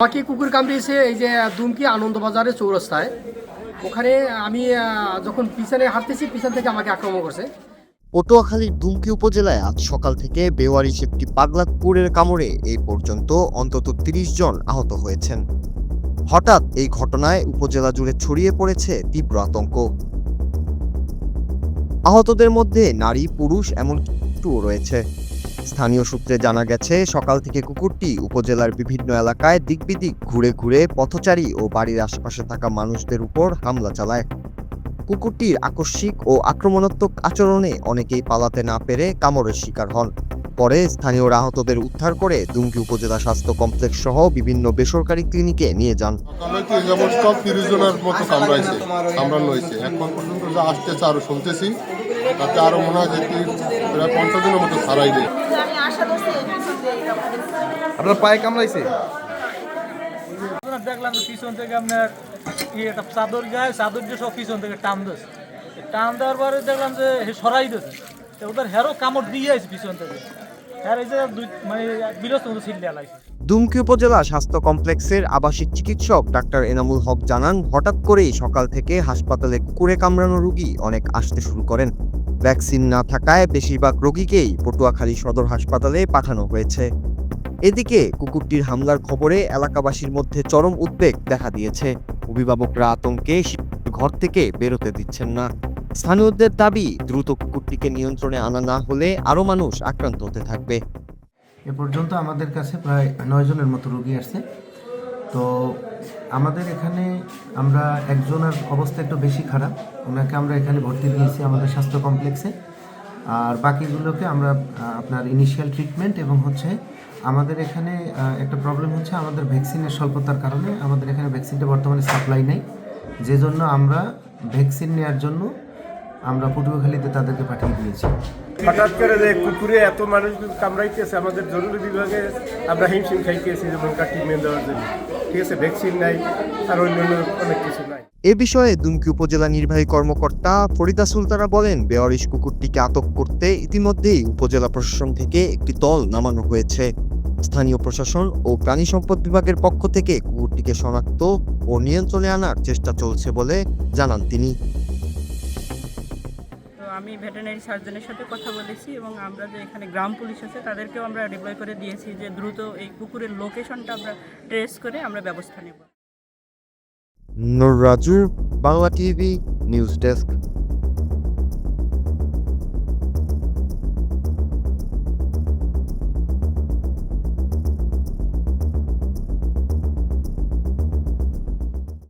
আমাকে কুকুর কামড়িয়েছে এই যে দুমকি আনন্দবাজারের চৌরাস্তায়। ওখানে আমি যখন পিছনে হাঁটতেছি, পিছন থেকে আমাকে আক্রমণ করছে। পটুয়াখালীর দুমকি উপজেলায় আজ সকাল থেকে বেওয়ারিশ একটি পাগলা কুকুরের কামড়ে এই পর্যন্ত অন্তত ৩০ জন আহত হয়েছেন। হঠাৎ এই ঘটনায় উপজেলা জুড়ে ছড়িয়ে পড়েছে তীব্র আতঙ্ক। আহতদের মধ্যে নারী, পুরুষ এমনকি শিশুও রয়েছে। স্থানীয় সূত্রে জানা গেছে, সকাল থেকে কুকুরটি উপজেলার বিভিন্ন এলাকায় দিকবিদিক ঘুরে ঘুরে পথচারী ও বাড়ির আশেপাশে থাকা মানুষদের উপর হামলা চালায়। কুকুরটির আকস্মিক ও আক্রমণাত্মক আচরণে অনেকেই পালাতে না পেরে কামড়ের শিকার হন। পরে স্থানীয়রা আহতদের উদ্ধার করে দুমকি উপজেলা স্বাস্থ্য কমপ্লেক্স সহ বিভিন্ন বেসরকারি ক্লিনিকে নিয়ে যান। সব 30 জনের মতো কামড়ানো হয়েছে। এখন পর্যন্ত যা আসতেছে আরো শুনতেছি, তাতে আরো মনে হয় যে প্রায় 50 জনের মতো ছাড়াই দেয়। আপনার পায়ে কামড়াইছে? দেখলাম পিছন থেকে আপনার একটা চাদর গায়ে চাদর দিয়ে সব পিছন থেকে টান দিয়েছে। টান দেওয়ার পরে দেখলাম যে সরাই দিয়েছে। ওদের হেরো কামড় দিয়ে আছে পিছন থেকে। হ্যাঁ, এই যে মানে বিরস্ত মতো ছিটলিয়া লাগছে। দুমকি উপজেলা স্বাস্থ্য কমপ্লেক্সের আবাসিক চিকিৎসক ডাক্তার এনামুল হক জানান, হঠাৎ করেই সকাল থেকে হাসপাতালে কুকুরে কামড়ানো রোগী অনেক আসতে শুরু করেন। ভ্যাকসিন না থাকায় বেশিরভাগ রোগীকেই পটুয়াখালী সদর হাসপাতালে পাঠানো হয়েছে। এদিকে কুকুরটির হামলার খবরে এলাকাবাসীর মধ্যে চরম উদ্বেগ দেখা দিয়েছে। অভিভাবকরা আতঙ্কে ঘর থেকে বেরোতে দিচ্ছেন না। স্থানীয়দের দাবি, দ্রুত কুকুরটিকে নিয়ন্ত্রণে আনা না হলে আরও মানুষ আক্রান্ত হতে থাকবে। এ পর্যন্ত আমাদের কাছে প্রায় 9 জনের মতো রোগী আসছে। তো আমাদের এখানে আমরা একজনের অবস্থা একটু বেশি খারাপ, ওনাকে আমরা এখানে ভর্তি দিয়েছি আমাদের স্বাস্থ্য কমপ্লেক্সে। আর বাকিগুলোকে আমরা আপনার ইনিশিয়াল ট্রিটমেন্ট এবং আমাদের এখানে একটা প্রবলেম হচ্ছে, আমাদের ভ্যাকসিনের স্বল্পতার কারণে আমাদের এখানে ভ্যাকসিনটা বর্তমানে সাপ্লাই নেই, যে জন্য আমরা ভ্যাকসিন নেওয়ার জন্য আমরা পটুয়াখালীতে তাদেরকে পাঠিয়ে দিয়েছি। হঠাৎ করে যে কুকুরে এত মানুষ কামড়াইতেছে, আমাদের জরুরি বিভাগে আমরা হিমশিম খাইতেছি যেমন ট্রিটমেন্ট দেওয়ার জন্য। ঠিক আছে, ভ্যাকসিন নাই আর অন্যান্য অনেক কিছু নাই। এ বিষয়ে দুমকি উপজেলা নির্বাহী কর্মকর্তা ফরিদা সুলতানা বলেন, বেওয়ারিশ কুকুরটিকে আটক করতে ইতিমধ্যেই উপজেলা প্রশাসন থেকে একটি দল নামানো হয়েছে। স্থানীয় প্রশাসন ও প্রাণী সম্পদ বিভাগের পক্ষ থেকে কুকুরটিকে শনাক্ত ও নিয়ন্ত্রণে আনার চেষ্টা চলছে বলে জানান তিনি। আমি ভেটেরিনারি সার্জনের সাথে কথা বলেছি এবং আমরা যে এখানে গ্রাম পুলিশ আছে তাদেরকেও আমরা ডিপ্লয় করে দিয়েছি যে দ্রুত এই কুকুরের লোকেশনটা আমরা ট্রেস করে আমরা ব্যবস্থা নেব। Noor Raju, Bangla TV news desk.